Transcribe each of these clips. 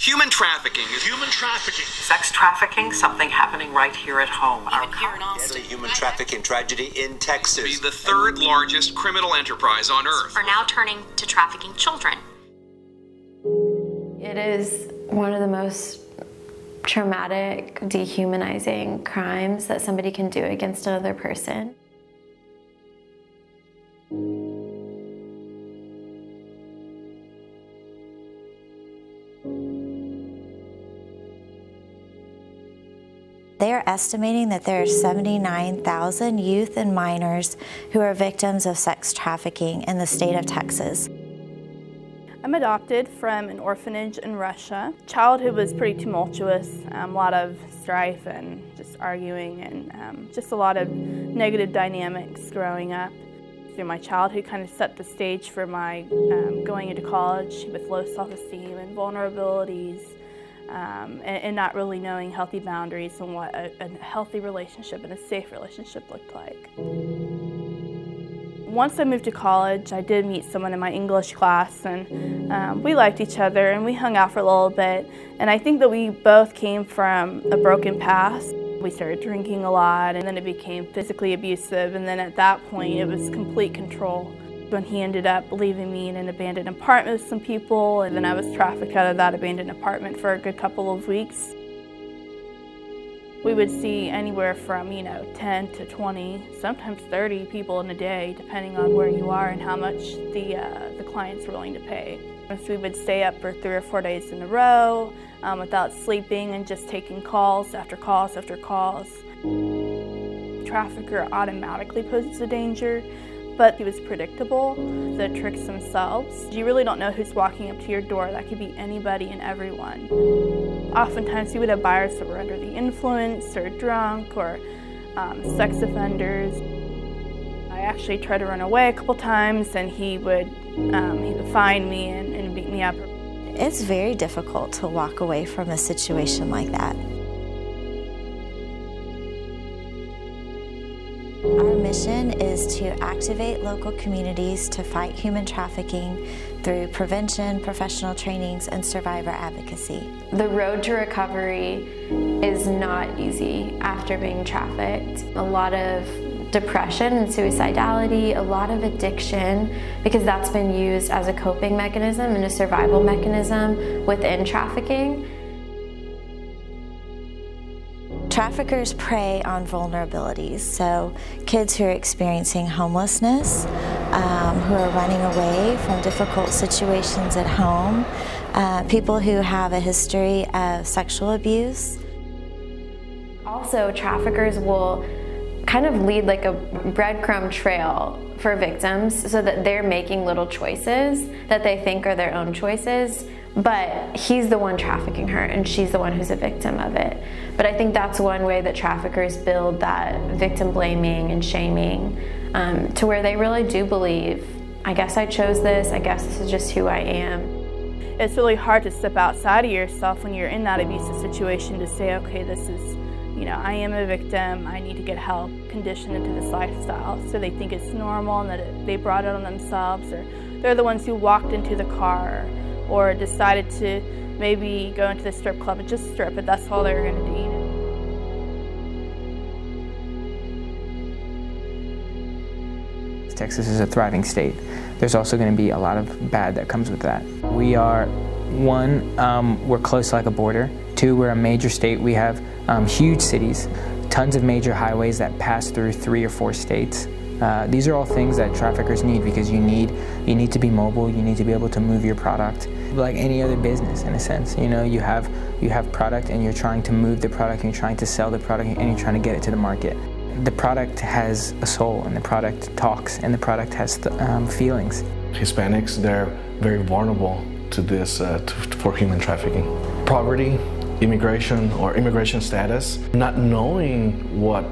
Human trafficking is sex trafficking, something happening right here at home. Here in Austin. Deadly human trafficking tragedy in Texas. be the third largest criminal enterprise on earth. Are now turning to trafficking children. It is one of the most traumatic, dehumanizing crimes that somebody can do against another person. They are estimating that there are 79,000 youth and minors who are victims of sex trafficking in the state of Texas. I'm adopted from an orphanage in Russia. Childhood was pretty tumultuous, a lot of strife and just arguing and just a lot of negative dynamics growing up. Through my childhood kind of set the stage for my going into college with low self-esteem and vulnerabilities. And not really knowing healthy boundaries and what a healthy relationship and a safe relationship looked like. Once I moved to college, I did meet someone in my English class, and we liked each other and we hung out for a little bit. And I think that we both came from a broken past. We started drinking a lot, and then it became physically abusive, and then at that point it was complete control. When he ended up leaving me in an abandoned apartment with some people, and then I was trafficked out of that abandoned apartment for a good couple of weeks. We would see anywhere from, 10 to 20, sometimes 30 people in a day, depending on where you are and how much the client's willing to pay. So we would stay up for 3 or 4 days in a row without sleeping and just taking calls after calls after calls. The trafficker automatically poses a danger, but he was predictable. The tricks themselves, you really don't know who's walking up to your door. That could be anybody and everyone. Oftentimes we would have buyers that were under the influence or drunk or sex offenders. I actually tried to run away a couple times, and he would find me and beat me up. It's very difficult to walk away from a situation like that. Our mission is to activate local communities to fight human trafficking through prevention, professional trainings, and survivor advocacy. The road to recovery is not easy after being trafficked. A lot of depression and suicidality, a lot of addiction, because that's been used as a coping mechanism and a survival mechanism within trafficking. Traffickers prey on vulnerabilities, so kids who are experiencing homelessness, who are running away from difficult situations at home, people who have a history of sexual abuse. Also, traffickers will kind of lead like a breadcrumb trail for victims so that they're making little choices that they think are their own choices, but he's the one trafficking her and she's the one who's a victim of it. But I think that's one way that traffickers build that victim blaming and shaming to where they really do believe, I guess I chose this, I guess this is just who I am. It's really hard to step outside of yourself when you're in that abusive situation to say, okay, this is, I am a victim, I need to get help, conditioned into this lifestyle. So they think it's normal and that they brought it on themselves, or they're the ones who walked into the car or decided to maybe go into the strip club and just strip it. That's all they were going to do. Texas is a thriving state. There's also going to be a lot of bad that comes with that. We are, one, we're close like a border. Two, we're a major state. We have huge cities, tons of major highways that pass through 3 or 4 states. These are all things that traffickers need, because you need to be mobile, you need to be able to move your product. Like any other business, in a sense, you have product and you're trying to move the product and you're trying to sell the product and you're trying to get it to the market. The product has a soul, and the product talks, and the product has feelings. Hispanics, they're very vulnerable to this, for human trafficking. Poverty, immigration or immigration status, not knowing what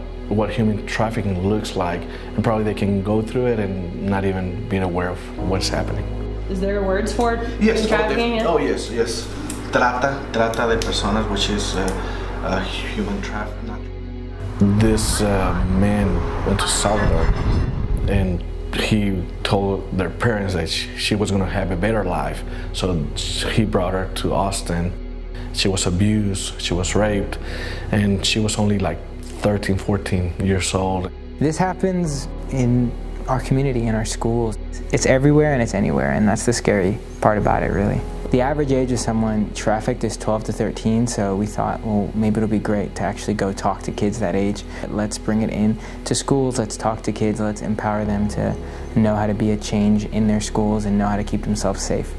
human trafficking looks like, and probably they can go through it and not even being aware of what's happening. Is there words for it? Yes. Trafficking? Yes. Trata de personas, which is human trafficking. This man went to Salvador, and he told their parents that she was going to have a better life, so he brought her to Austin. she was abused, she was raped, and she was only like 13, 14 years old. This happens in our community, in our schools. It's everywhere and it's anywhere, and that's the scary part about it, really. The average age of someone trafficked is 12 to 13, so we thought, well, maybe it'll be great to actually go talk to kids that age. Let's bring it in to schools, let's talk to kids, let's empower them to know how to be a change in their schools and know how to keep themselves safe.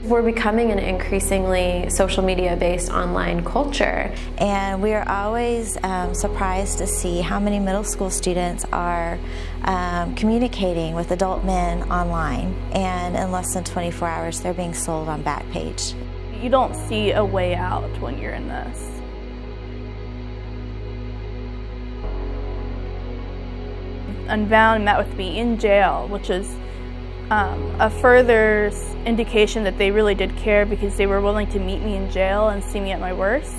We're becoming an increasingly social media-based online culture. And we are always surprised to see how many middle school students are communicating with adult men online. And in less than 24 hours, they're being sold on Backpage. You don't see a way out when you're in this. UnBound met with me in jail, which is a further indication that they really did care, because they were willing to meet me in jail and see me at my worst.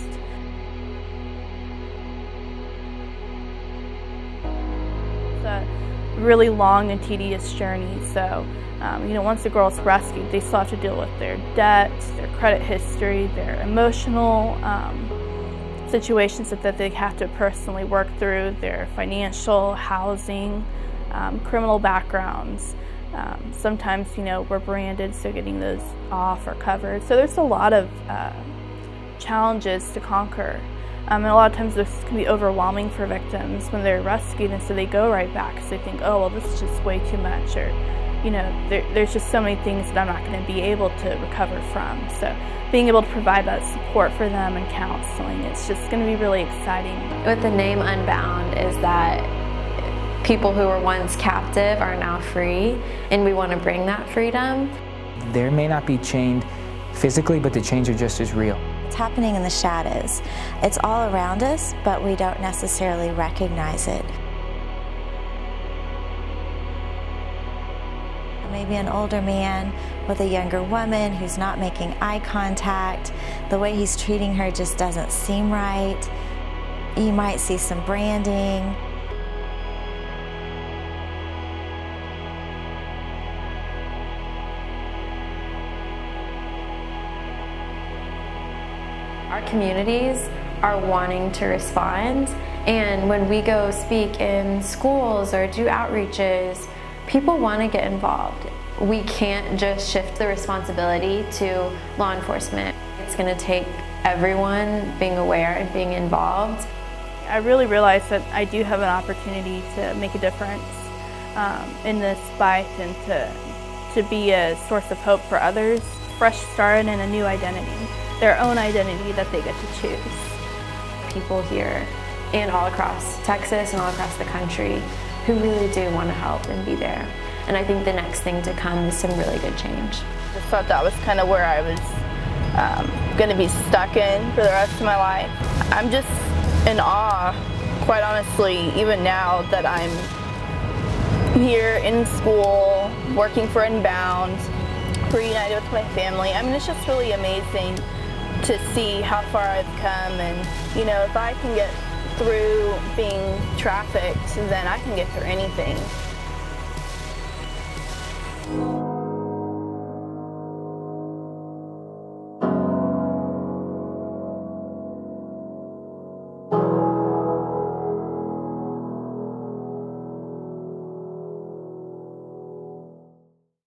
It's a really long and tedious journey, so you know, once the girl's rescued, they still have to deal with their debt, their credit history, their emotional situations that they have to personally work through, their financial, housing, criminal backgrounds. Sometimes, you know, we're branded, so getting those off or covered. So there's a lot of challenges to conquer. And a lot of times this can be overwhelming for victims when they're rescued, and so they go right back because they think, oh, well, this is just way too much, or, you know, there's just so many things that I'm not going to be able to recover from. So being able to provide that support for them and counseling, it's just going to be really exciting. With the name UnBound is that people who were once captive are now free, and we want to bring that freedom. There may not be chained physically, but the chains are just as real. It's happening in the shadows. It's all around us, but we don't necessarily recognize it. Maybe an older man with a younger woman who's not making eye contact. The way he's treating her just doesn't seem right. You might see some branding. Our communities are wanting to respond, and when we go speak in schools or do outreaches, people want to get involved. We can't just shift the responsibility to law enforcement. It's going to take everyone being aware and being involved. I really realized that I do have an opportunity to make a difference in this fight, and to be a source of hope for others. Fresh start and a new identity, their own identity that they get to choose. People here and all across Texas and all across the country who really do want to help and be there. And I think the next thing to come is some really good change. I thought that was kind of where I was going to be stuck in for the rest of my life. I'm just in awe, quite honestly, even now that I'm here in school, working for UnBound, reunited with my family. I mean, it's just really amazing to see how far I've come, and, you know, if I can get through being trafficked, then I can get through anything.